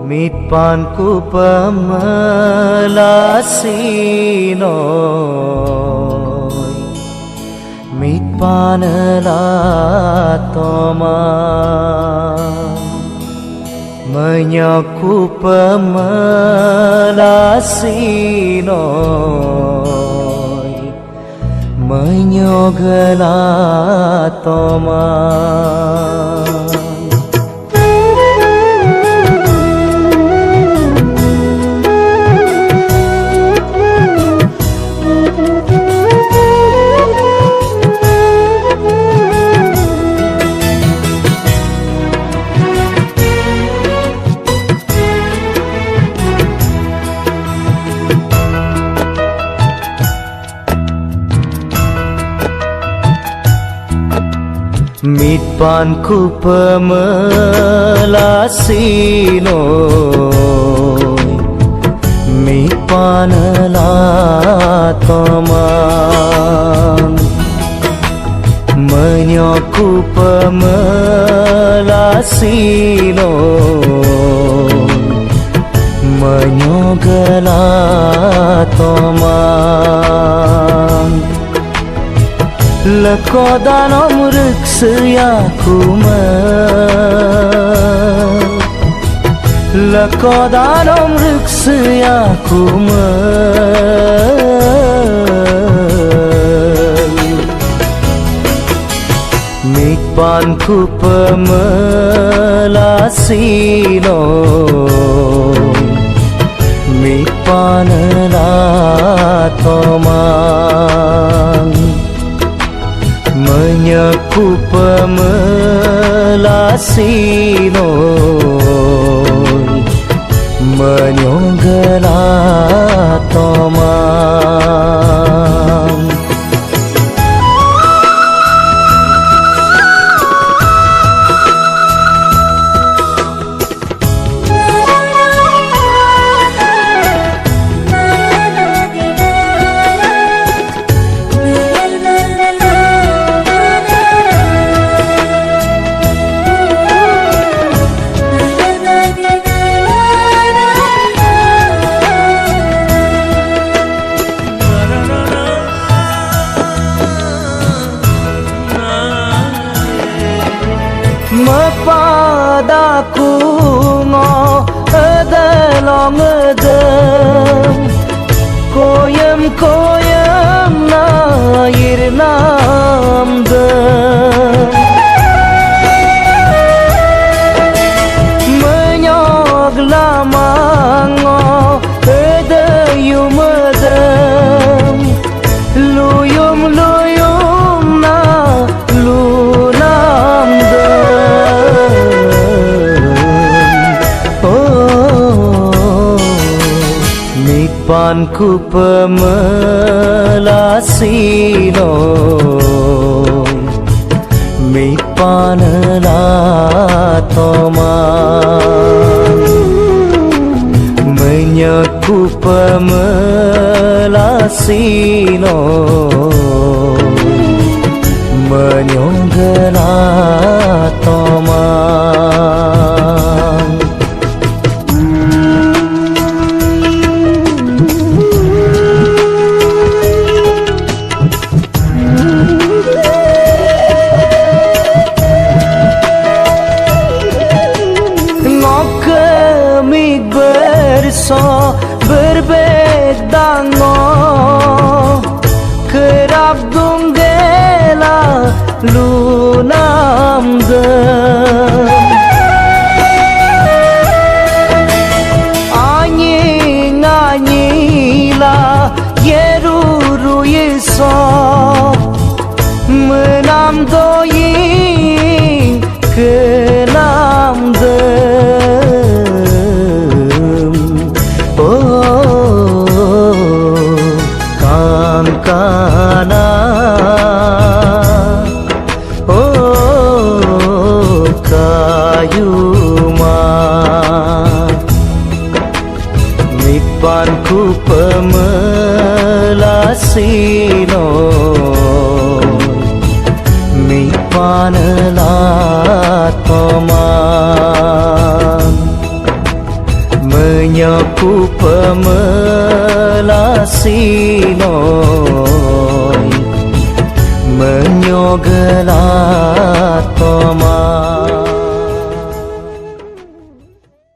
Mitpanku pemelasinoy mitpanelatoma menyaku pemelasinoy menyogelatoma Mitpanku pemelasinoy mitpanelatoma menyaku pemelasinoy menyogelatoma Lekodanom riksayakume Lekodanom riksayakume Mitpanku pemelasinoy mitpanelatoma menyaku pemelasinoy menyogelatoma Mepadaku ngo edelong edem koyem na yirnamdem menyog lamango edeyum edem luyum na Mitpanku pemelasinoy mitpanelatoma menyaku pemelasinoy menyogelatoma So berbeda ngo kerap dunggela lunamdem anyila yeruru yeso menamdoyi kenamdem kana kayuma mitpanku pemelasinoy mitpanelatoma Nyaku pemelasi noi Menyogelah